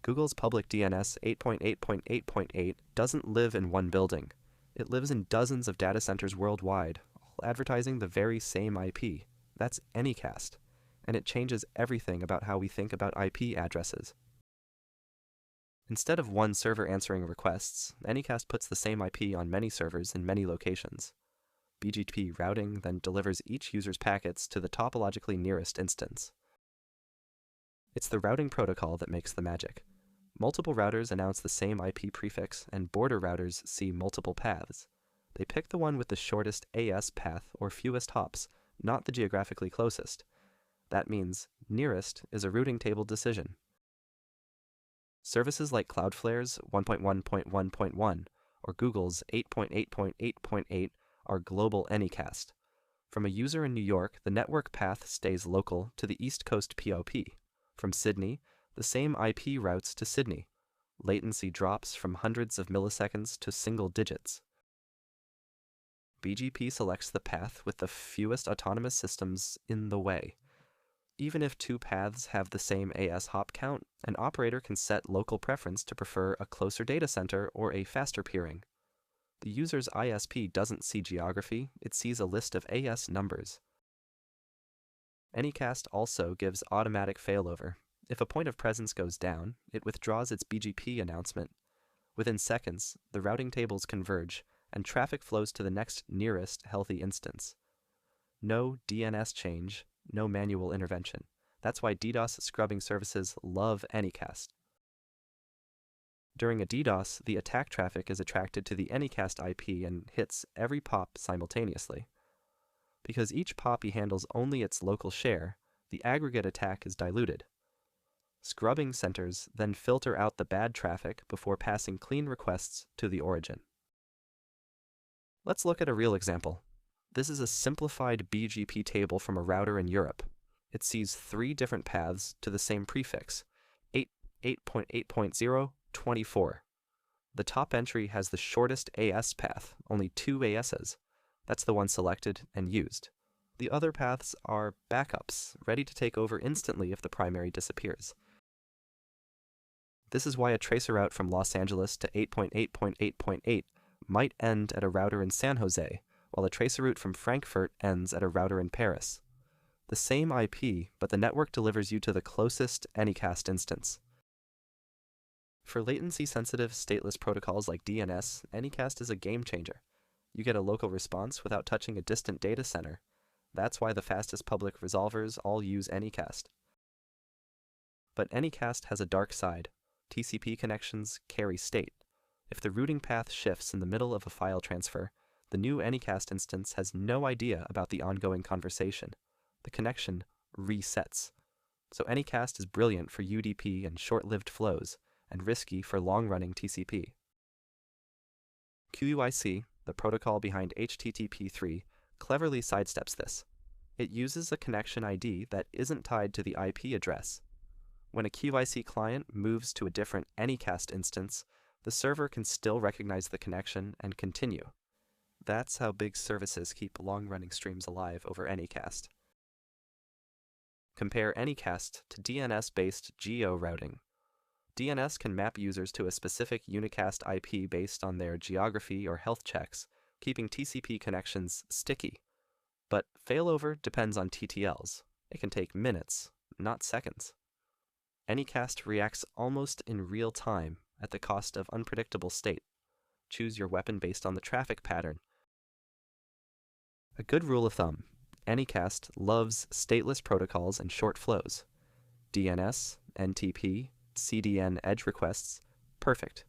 Google's public DNS 8.8.8.8 doesn't live in one building. It lives in dozens of data centers worldwide, all advertising the very same IP. That's Anycast, and it changes everything about how we think about IP addresses. Instead of one server answering requests, Anycast puts the same IP on many servers in many locations. BGP routing then delivers each user's packets to the topologically nearest instance. It's the routing protocol that makes the magic. Multiple routers announce the same IP prefix, and border routers see multiple paths. They pick the one with the shortest AS path or fewest hops, not the geographically closest. That means nearest is a routing table decision. Services like Cloudflare's 1.1.1.1 or Google's 8.8.8.8 are global Anycast. From a user in New York, the network path stays local to the East Coast POP. From Sydney, the same IP routes to Sydney. Latency drops from hundreds of milliseconds to single digits. BGP selects the path with the fewest autonomous systems in the way. Even if two paths have the same AS hop count, an operator can set local preference to prefer a closer data center or a faster peering. The user's ISP doesn't see geography, it sees a list of AS numbers. Anycast also gives automatic failover. If a point of presence goes down, it withdraws its BGP announcement. Within seconds, the routing tables converge, and traffic flows to the next nearest healthy instance. No DNS change, no manual intervention. That's why DDoS scrubbing services love Anycast. During a DDoS, the attack traffic is attracted to the Anycast IP and hits every POP simultaneously. Because each POP handles only its local share, the aggregate attack is diluted. Scrubbing centers then filter out the bad traffic before passing clean requests to the origin. Let's look at a real example. This is a simplified BGP table from a router in Europe. It sees 3 different paths to the same prefix, 8.8.0, 24. The top entry has the shortest AS path, only 2 ASs. That's the one selected and used. The other paths are backups, ready to take over instantly if the primary disappears. This is why a tracer route from Los Angeles to 8.8.8.8 might end at a router in San Jose, while a tracer route from Frankfurt ends at a router in Paris. The same IP, but the network delivers you to the closest Anycast instance. For latency-sensitive stateless protocols like DNS, Anycast is a game changer. You get a local response without touching a distant data center. That's why the fastest public resolvers all use Anycast. But Anycast has a dark side. TCP connections carry state. If the routing path shifts in the middle of a file transfer, the new Anycast instance has no idea about the ongoing conversation. The connection resets. So Anycast is brilliant for UDP and short-lived flows, and risky for long-running TCP. QUIC, the protocol behind HTTP3, cleverly sidesteps this. It uses a connection ID that isn't tied to the IP address. When a QIC client moves to a different Anycast instance, the server can still recognize the connection and continue. That's how big services keep long-running streams alive over Anycast. Compare Anycast to DNS-based geo-routing. DNS can map users to a specific unicast IP based on their geography or health checks, keeping TCP connections sticky. But failover depends on TTLs. It can take minutes, not seconds. Anycast reacts almost in real time at the cost of unpredictable state. Choose your weapon based on the traffic pattern. A good rule of thumb: Anycast loves stateless protocols and short flows. DNS, NTP, CDN edge requests, perfect.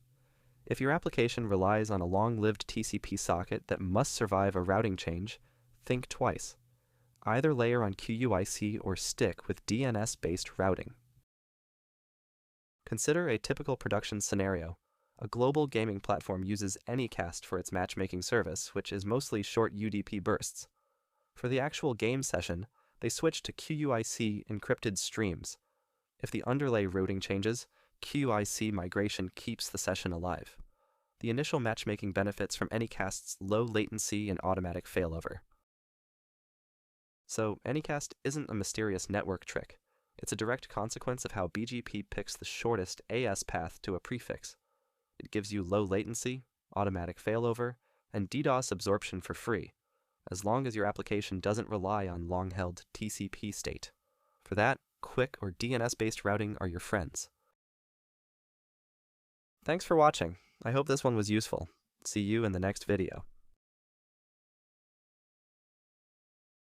If your application relies on a long-lived TCP socket that must survive a routing change, think twice. Either layer on QUIC or stick with DNS-based routing. Consider a typical production scenario. A global gaming platform uses Anycast for its matchmaking service, which is mostly short UDP bursts. For the actual game session, they switch to QUIC encrypted streams. If the underlay routing changes, QUIC migration keeps the session alive. The initial matchmaking benefits from Anycast's low latency and automatic failover. So Anycast isn't a mysterious network trick. It's a direct consequence of how BGP picks the shortest AS path to a prefix. It gives you low latency, automatic failover, and DDoS absorption for free, as long as your application doesn't rely on long-held TCP state. For that, quick or DNS-based routing are your friends. Thanks for watching. I hope this one was useful. See you in the next video.